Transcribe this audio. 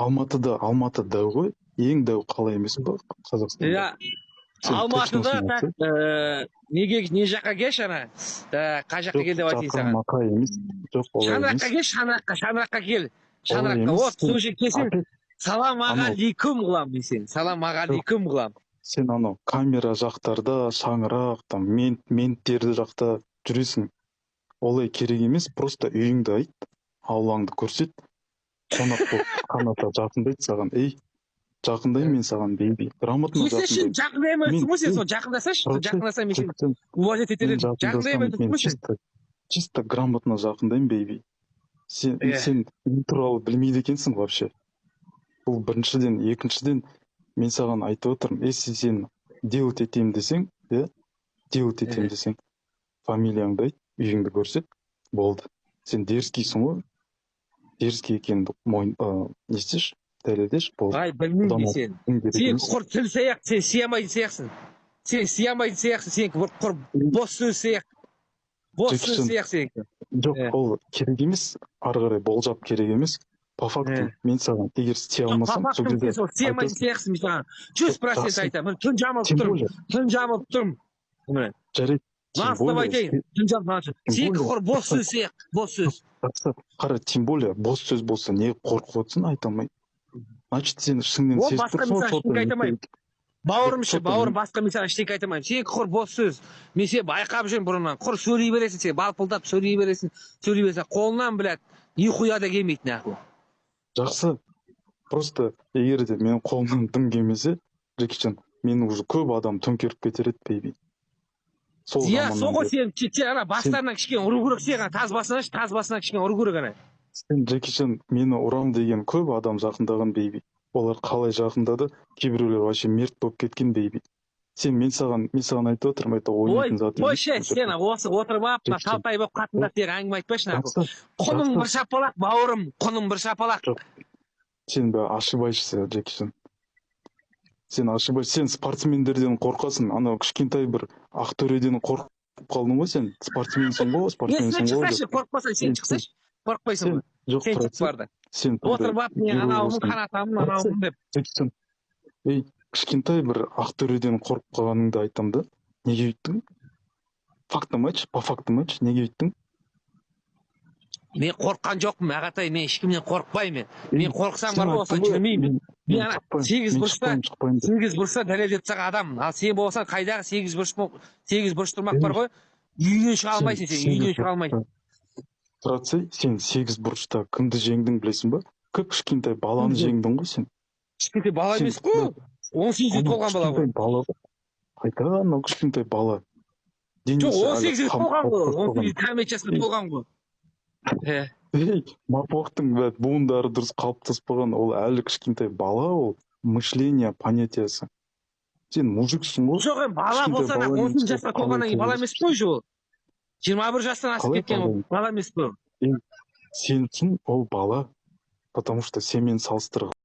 Алматы дәу ғой, ең дәу қала емес па Қазақстанда? иә, Алматыда так не жаққа келші ана, қай жаққа кел деп айтайын саған. Жаққа емес, жоқ олай емес. Шаңыраққа кел, шаңыраққа кел. Шаңыраққа, вот сол жерге келсең, саламағалейкум қыламын мен сені, саламағалейкум қыламын. Сен анау камера жақтарда, шаңырақ, там менттерді жақта жүресің. Олай керек емес, просто үйіңді айт, аулаңды көрсет. Қонақ болып қаната жақындайды саған. Ей, жақындаймын мен саған, бейби. Грамотно жақындаймын. Сен жақындаймын ғой сен, жақындасаң мен сені уважать етер едім. Жақындаймын ғой сен. Чисто грамотно жақындаймын, бейби. Сен үй туралы білмейді екенсің вообще. Бұл біріншіден, екіншіден мен саған айтып отырмын, если сен делать етемін десең, делать етемін десең, фамилияңды айт, үйіңді көрсет, болды. Сен дерзкийсің ғой, дерзкий екеніңді не істеші, дәлелдеші, болды. Ай, білмейді сен. Сен құр тіл сияқты, сен сиямайтын сияқтысың. Сен сиямайтын сияқтысың, сен құр бос сөз сияқты. Бос сөз сияқты сенікі. Жоқ, ол керек емес, ары қарай болжап керек емес. По факту, мен саған егер істей алмасам, сол кезде сиямайтын сияқтысың, мен саған 100% айтамын. Түн жамылып тұрмын. Жарайды. Настап айтайын, түн жамылып тұрмын. Сенікі құр бос сөз сияқты, бос сөз. Қара, тем более, бос сөз болса, не қорқып отырсың, айта алмай. Значит, сен ішіңнен сезіп тұрсың. Бауырым басқа мен саған ештеңке айтамаймын. Сенікі құр бос сөз. Мен сені байқап жүрмін бұрыннан. Құр сөйлей бересің, сен балпылдап сөйлей бересің. Қолынан, блядь, нихуя да келмейді нахуй. Жақсы. Просто егер де менің қолымнан дым келмесе, Джекичан, мені уже көп адам төңкеріп кетер еді, бейби. Иә, соғы сен бастарынан кішкен ұру керек сен, таз басынан кішкен ұру керек ана. Сен, Джекичан, мені ұрам деген көп адам жақындаған, бейби. Олар қалай жақындады, кейбіреулер вообще мерт болып кеткен, бейби. Мен саған айтып отырмын, это ойнайтын зат. Ой, сен осы отырып алып, талтай болып қатында тек әңгіме айтпайшы. Құның бір шапалақ, бауырым, құның бір шапалақ. Сен ошибаешься, Джекичан. Сен спортсмендерден қорқасың. Анау кішкентай бір ақтөреден қорқып қалдың ғой сен. Спортсменсің ғой. Сен шықсашы, қорықпасаң, сен шықсашы. Қорықпайсың ғой. Сен шықып барды. Отырып алып, мен анауымын, қанатамын, анауымын деп. Джекичан, ей, кішкентай бір ақтөреден қорқып қалғаныңды айтам да. Неге үйттің? Фактым айтшы, по фактым айтшы, неге үйттің? Мен қорққан жоқпын, ағатай, мен ешкімнен қорықпаймын. Мен қорықсам бар болса жүрмеймін. Мен ана 8 бұрышта дәлелдеп тастаған адаммын. Ал сен болсаң қайдағы 8 бұрыш тұрмақ бар ғой, үйінен шыға алмайсың, сен үйінен шыға алмайсың. Тұрады, сен 8 бұрышта кімді жеңдің білесің ба? Кішкентай баланы жеңдің ғой сен. Кішкентай бала емес қой, 18-де толған бала ғой. Қайта анау кішкентай бала. Жоқ, 18-де толған ғой, 18-де кәмет жасында толған ғой. Ей, мапуақтың буындары дұрыс қалыптаспаған, ол әлі кішкентай бала, ол мышление понятиясы. Сен мужиксың ғой. Жоқ, бала болса, 18 жасқа толғаннан кейін бала емес қой ол. 21 жастан асып кеткен бала емес қой. Сенсің ол бала, потому что сенмен салыстырған.